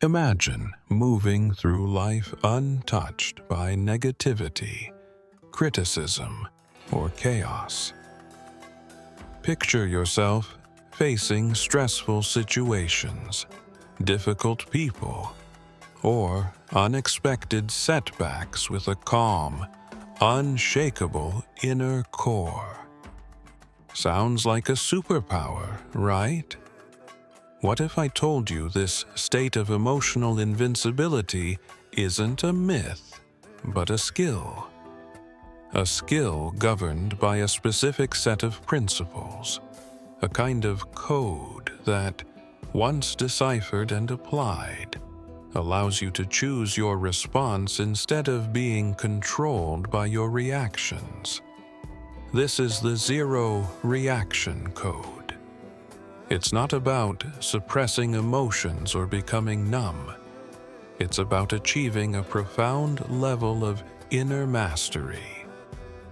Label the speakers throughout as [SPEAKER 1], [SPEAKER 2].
[SPEAKER 1] Imagine moving through life untouched by negativity, criticism, or chaos. Picture yourself facing stressful situations, difficult people, or unexpected setbacks with a calm, unshakable inner core. Sounds like a superpower, right? What if I told you this state of emotional invincibility isn't a myth, but a skill? A skill governed by a specific set of principles, a kind of code that, once deciphered and applied, allows you to choose your response instead of being controlled by your reactions. This is the zero reaction code. It's not about suppressing emotions or becoming numb. It's about achieving a profound level of inner mastery,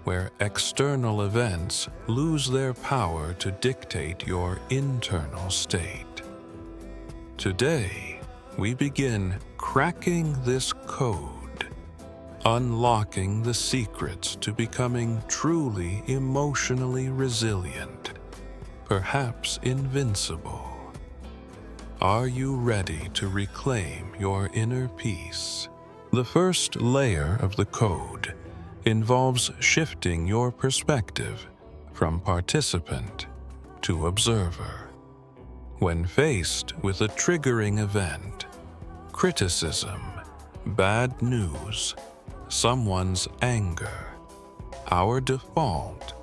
[SPEAKER 1] where external events lose their power to dictate your internal state. Today, we begin cracking this code, unlocking the secrets to becoming truly emotionally resilient, perhaps invincible. Are you ready to reclaim your inner peace? The first layer of the code involves shifting your perspective from participant to observer. When faced with a triggering event, criticism, bad news, someone's anger, our default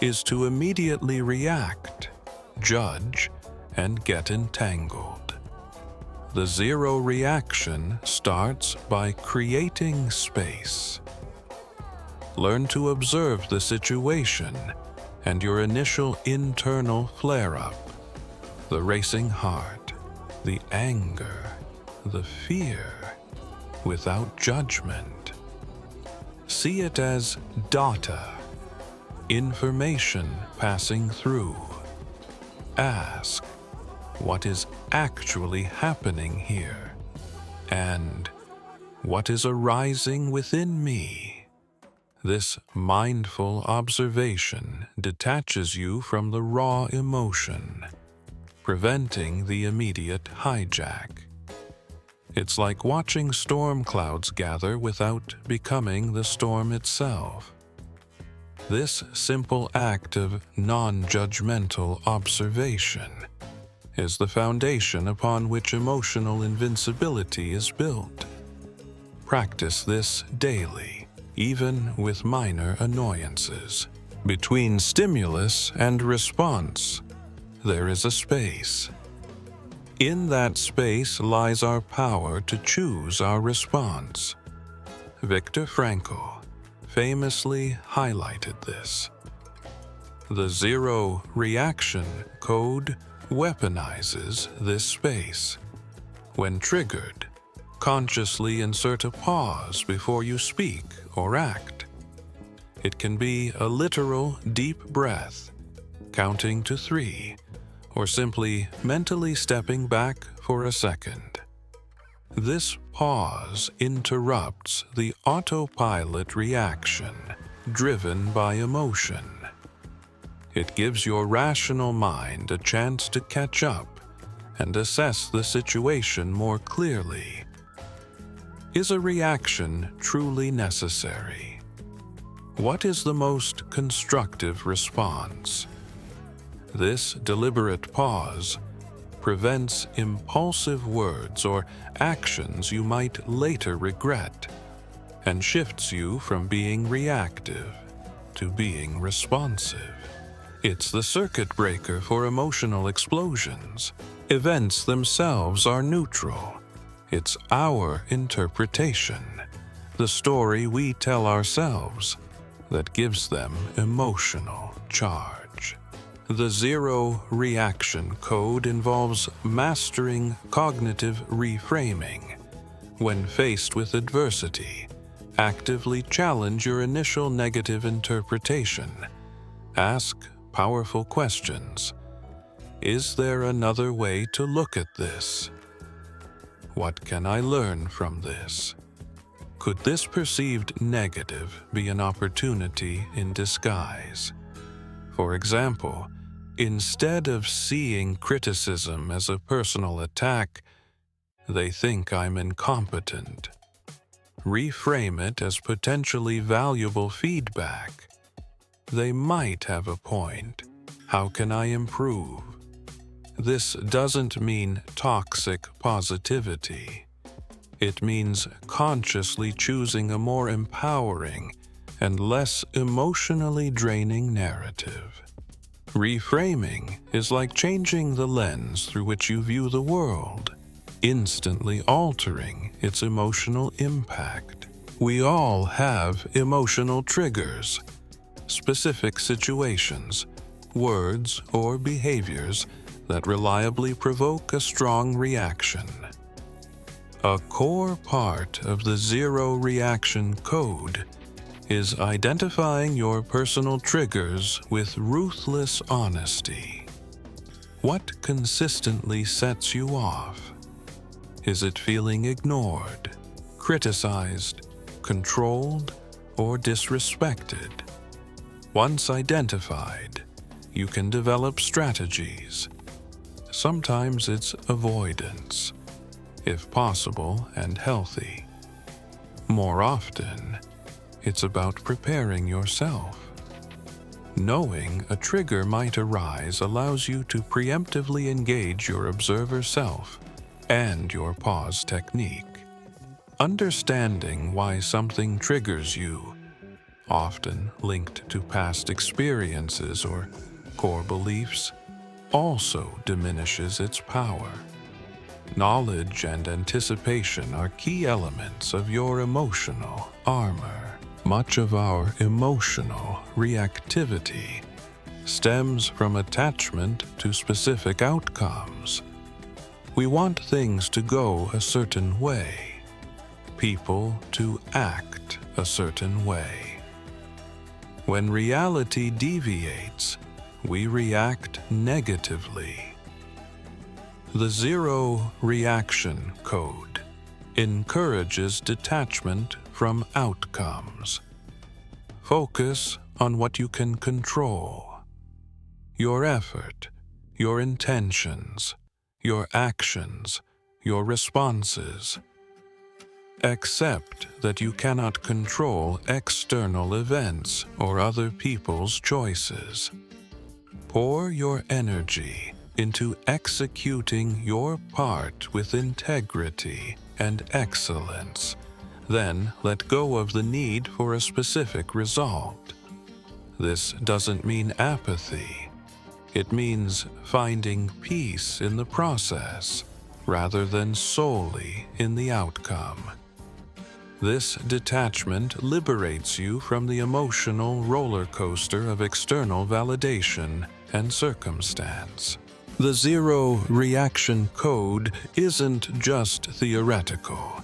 [SPEAKER 1] is to immediately react, judge, and get entangled. The zero reaction starts by creating space. Learn to observe the situation and your initial internal flare-up, the racing heart, the anger, the fear, without judgment. See it as data, information passing through. Ask, what is actually happening here? And what is arising within me? This mindful observation detaches you from the raw emotion, preventing the immediate hijack. It's like watching storm clouds gather without becoming the storm itself. This simple act of non-judgmental observation is the foundation upon which emotional invincibility is built. Practice this daily, even with minor annoyances. Between stimulus and response, there is a space. In that space lies our power to choose our response. Viktor Frankl famously highlighted this. The zero reaction code weaponizes this space. When triggered, consciously insert a pause before you speak or act. It can be a literal deep breath, counting to 3, or simply mentally stepping back for a second. This pause interrupts the autopilot reaction driven by emotion. It gives your rational mind a chance to catch up and assess the situation more clearly. Is a reaction truly necessary? What is the most constructive response? This deliberate pause prevents impulsive words or actions you might later regret, and shifts you from being reactive to being responsive. It's the circuit breaker for emotional explosions. Events themselves are neutral. It's our interpretation, the story we tell ourselves, that gives them emotional charge. The zero reaction code involves mastering cognitive reframing. When faced with adversity, actively challenge your initial negative interpretation. Ask powerful questions. Is there another way to look at this? What can I learn from this? Could this perceived negative be an opportunity in disguise? For example, instead of seeing criticism as a personal attack, they think I'm incompetent. Reframe it as potentially valuable feedback. They might have a point. How can I improve? This doesn't mean toxic positivity. It means consciously choosing a more empowering and less emotionally draining narrative. Reframing is like changing the lens through which you view the world, instantly altering its emotional impact. We all have emotional triggers, specific situations, words, or behaviors that reliably provoke a strong reaction. A core part of the zero reaction code is identifying your personal triggers with ruthless honesty. What consistently sets you off? Is it feeling ignored, criticized, controlled, or disrespected? Once identified, you can develop strategies. Sometimes it's avoidance, if possible and healthy. More often, it's about preparing yourself. Knowing a trigger might arise allows you to preemptively engage your observer self and your pause technique. Understanding why something triggers you, often linked to past experiences or core beliefs, also diminishes its power. Knowledge and anticipation are key elements of your emotional armor. Much of our emotional reactivity stems from attachment to specific outcomes. We want things to go a certain way, people to act a certain way. When reality deviates, we react negatively. The zero reaction code encourages detachment from outcomes. Focus on what you can control: your effort, your intentions, your actions, your responses. Accept that you cannot control external events or other people's choices. Pour your energy into executing your part with integrity and excellence. Then let go of the need for a specific result. This doesn't mean apathy. It means finding peace in the process rather than solely in the outcome. This detachment liberates you from the emotional roller coaster of external validation and circumstance. The zero reaction code isn't just theoretical.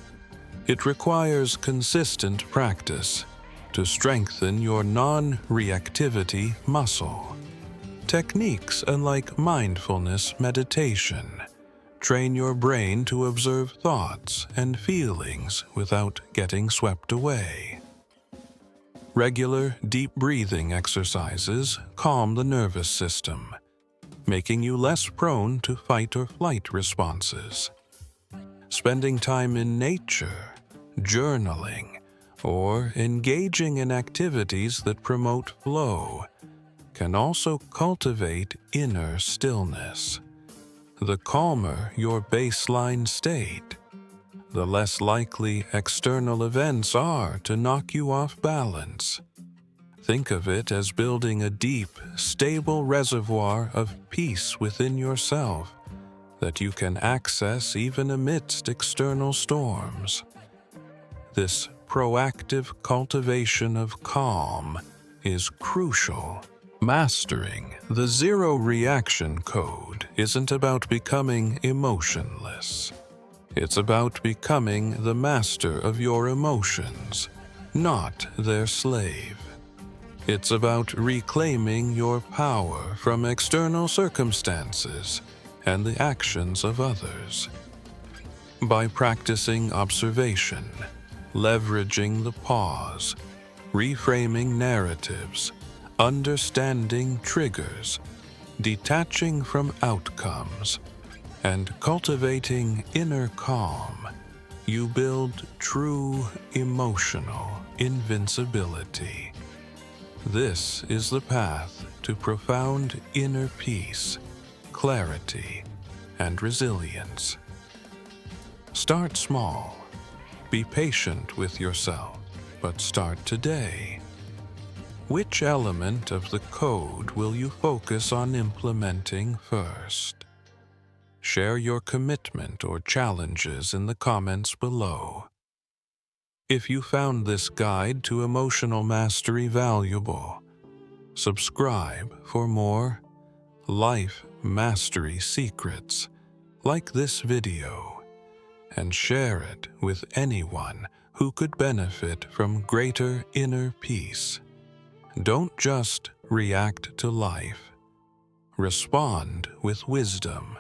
[SPEAKER 1] It requires consistent practice to strengthen your non-reactivity muscle. Techniques like mindfulness meditation train your brain to observe thoughts and feelings without getting swept away. Regular deep breathing exercises calm the nervous system, making you less prone to fight or flight responses. Spending time in nature, journaling, or engaging in activities that promote flow can also cultivate inner stillness. The calmer your baseline state, the less likely external events are to knock you off balance. Think of it as building a deep, stable reservoir of peace within yourself that you can access even amidst external storms. This proactive cultivation of calm is crucial. Mastering the zero reaction code isn't about becoming emotionless. It's about becoming the master of your emotions, not their slave. It's about reclaiming your power from external circumstances and the actions of others. By practicing observation, leveraging the pause, reframing narratives, understanding triggers, detaching from outcomes, and cultivating inner calm, you build true emotional invincibility. This is the path to profound inner peace, clarity, and resilience. Start small. Be patient with yourself, but start today. Which element of the code will you focus on implementing first? Share your commitment or challenges in the comments below. If you found this guide to emotional mastery valuable, subscribe for more life mastery secrets like this video, and share it with anyone who could benefit from greater inner peace. Don't just react to life. Respond with wisdom.